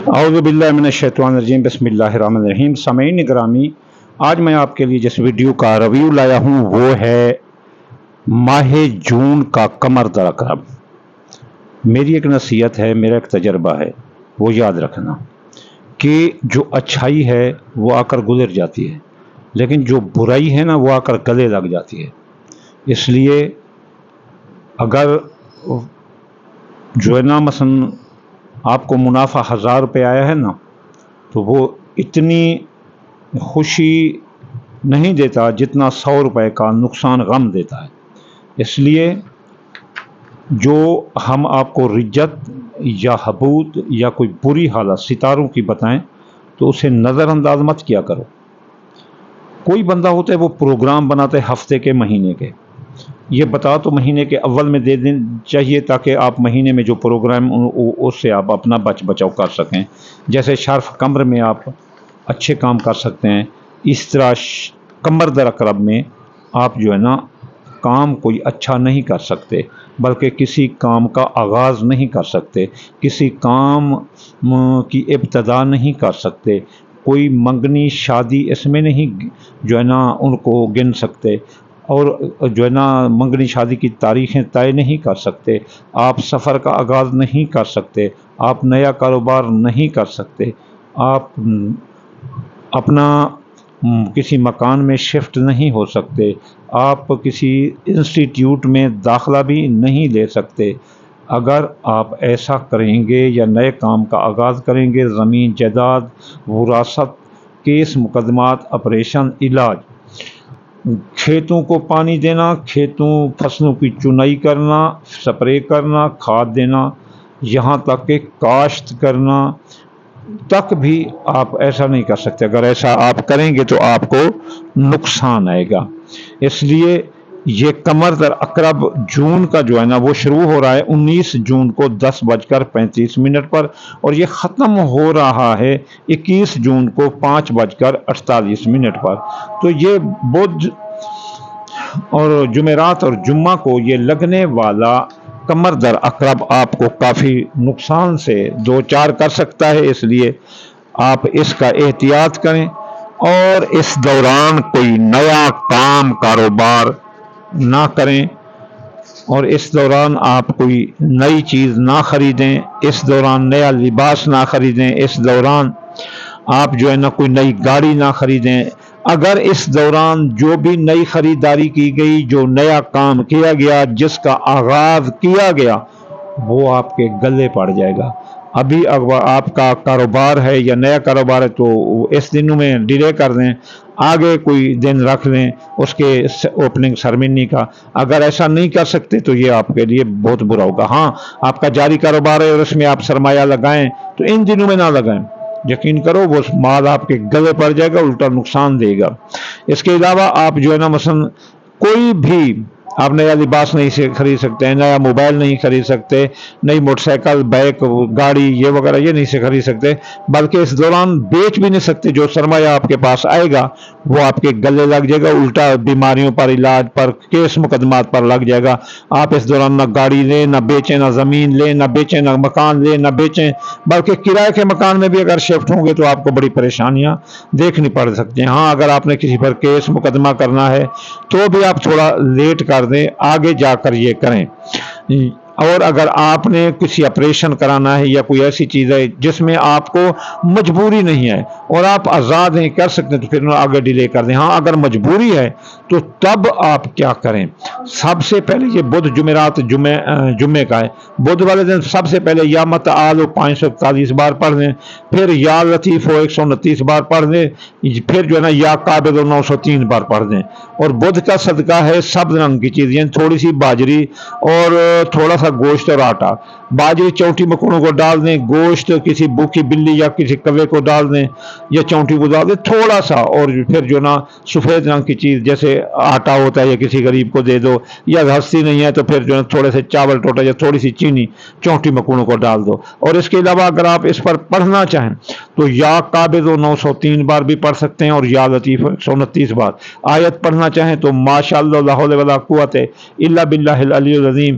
اعوذ باللہ من الشیطان الرجیم بسم اللہ الرحمن الرحیم۔ سامعین گرامی، آج میں آپ کے لیے جس ویڈیو کا ریویو لایا ہوں وہ ہے ماہ جون کا قمر در عقرب۔ میری ایک نصیحت ہے، میرا ایک تجربہ ہے، وہ یاد رکھنا کہ جو اچھائی ہے وہ آ کر گزر جاتی ہے، لیکن جو برائی ہے نا وہ آ کر گلے لگ جاتی ہے۔ اس لیے اگر جو ہے نا مثلا آپ کو منافع 1000 روپے آیا ہے نا، تو وہ اتنی خوشی نہیں دیتا جتنا 100 روپے کا نقصان غم دیتا ہے۔ اس لیے جو ہم آپ کو رجت یا حبوط یا کوئی بری حالت ستاروں کی بتائیں تو اسے نظر انداز مت کیا کرو۔ کوئی بندہ ہوتا ہے وہ پروگرام بناتے ہے ہفتے کے، مہینے کے، یہ بتا تو مہینے کے اول میں دے دیں چاہیے تاکہ آپ مہینے میں جو پروگرام اس سے آپ اپنا بچاؤ کر سکیں۔ جیسے شرف قمر میں آپ اچھے کام کر سکتے ہیں، اس طرح قمر در عقرب میں آپ جو ہے نا کام کوئی اچھا نہیں کر سکتے، بلکہ کسی کام کا آغاز نہیں کر سکتے، کسی کام کی ابتدا نہیں کر سکتے، کوئی منگنی شادی اس میں نہیں جو ہے نا ان کو گن سکتے، اور جو ہے نا منگنی شادی کی تاریخیں طے نہیں کر سکتے، آپ سفر کا آغاز نہیں کر سکتے، آپ نیا کاروبار نہیں کر سکتے، آپ اپنا کسی مکان میں شفٹ نہیں ہو سکتے، آپ کسی انسٹیٹیوٹ میں داخلہ بھی نہیں لے سکتے۔ اگر آپ ایسا کریں گے یا نئے کام کا آغاز کریں گے، زمین جائیداد، وراثت، کیس مقدمات، آپریشن، علاج، کھیتوں کو پانی دینا، فصلوں کی چنائی کرنا، سپرے کرنا، کھاد دینا، یہاں تک کہ کاشت کرنا تک بھی آپ ایسا نہیں کر سکتے۔ اگر ایسا آپ کریں گے تو آپ کو نقصان آئے گا۔ اس لیے یہ قمر در عقرب جون کا جو ہے نا وہ شروع ہو رہا ہے 19 جون کو 10:35 پر، اور یہ ختم ہو رہا ہے 21 جون کو 5:48 پر۔ تو یہ بدھ اور جمعرات اور جمعہ کو یہ لگنے والا قمر در عقرب آپ کو کافی نقصان سے دوچار کر سکتا ہے۔ اس لیے آپ اس کا احتیاط کریں، اور اس دوران کوئی نیا کام کاروبار نہ کریں، اور اس دوران آپ کوئی نئی چیز نہ خریدیں، اس دوران نیا لباس نہ خریدیں، اس دوران آپ جو ہے نا کوئی نئی گاڑی نہ خریدیں۔ اگر اس دوران جو بھی نئی خریداری کی گئی، جو نیا کام کیا گیا، جس کا آغاز کیا گیا، وہ آپ کے گلے پڑ جائے گا۔ ابھی اگر آپ کا کاروبار ہے یا نیا کاروبار ہے تو اس دنوں میں ڈیلے کر دیں، آگے کوئی دن رکھ لیں اس کے اوپننگ سرمنی کا۔ اگر ایسا نہیں کر سکتے تو یہ آپ کے لیے بہت برا ہوگا۔ ہاں، آپ کا جاری کاروبار ہے اور اس میں آپ سرمایہ لگائیں تو ان دنوں میں نہ لگائیں، یقین کرو وہ مال آپ کے گلے پڑ جائے گا، الٹا نقصان دے گا۔ اس کے علاوہ آپ جو ہے نا مثلا کوئی بھی آپ نیا لباس نہیں خرید سکتے ہیں، نیا موبائل نہیں خرید سکتے، نئی موٹر سائیکل، بائک، گاڑی یہ وغیرہ یہ نہیں سے خرید سکتے، بلکہ اس دوران بیچ بھی نہیں سکتے۔ جو سرمایہ آپ کے پاس آئے گا وہ آپ کے گلے لگ جائے گا، الٹا بیماریوں پر، علاج پر، کیس مقدمات پر لگ جائے گا۔ آپ اس دوران نہ گاڑی لیں، نہ بیچیں، نہ زمین لیں، نہ بیچیں، نہ مکان لیں، نہ بیچیں، بلکہ کرائے کے مکان میں بھی اگر شفٹ ہوں گے تو آپ کو بڑی پریشانیاں دیکھنی پڑ سکتی ہیں۔ ہاں، اگر آپ نے کسی پر کیس مقدمہ کرنا ہے تو بھی آپ تھوڑا لیٹ کر دیں، آگے جا کر یہ کریں۔ اور اگر آپ نے کسی آپریشن کرانا ہے یا کوئی ایسی چیز ہے جس میں آپ کو مجبوری نہیں ہے اور آپ آزاد ہیں، کر سکتے ہیں، تو پھر آگے ڈیلے کر دیں۔ ہاں، اگر مجبوری ہے تو تب آپ کیا کریں؟ سب سے پہلے یہ بدھ جمعرات جمعے کا ہے، بدھ والے دن سب سے پہلے یا متعال 541 بار پڑھ دیں، پھر یا لطیف 129 بار پڑھ دیں، پھر جو ہے نا یا قابل 903 بار پڑھ دیں۔ اور بدھ کا صدقہ ہے سبز رنگ کی چیز، یعنی تھوڑی سی باجری اور تھوڑا سا گوشت اور آٹا۔ باجری چونٹی مکڑوں کو ڈال دیں، گوشت کسی بھوکی بلی یا کسی کوے کو ڈال دیں یا چونٹی کو ڈال دیں تھوڑا سا، اور پھر جو نا سفید رنگ کی چیز جیسے آٹا ہوتا ہے یا کسی غریب کو دے دو، یا ہستی نہیں ہے تو پھر جو ہے تھوڑے سے چاول ٹوٹا یا تھوڑی سی چینی چونٹی مکڑوں کو ڈال دو۔ اور اس کے علاوہ اگر آپ اس پر پڑھنا چاہیں تو یا قابض 903 بار بھی پڑھ سکتے ہیں، اور یا لطیف 129 بار۔ آیت پڑھنا چاہیں تو ماشاء اللہ لا حول ولا قوت الا باللہ العلی العظیم،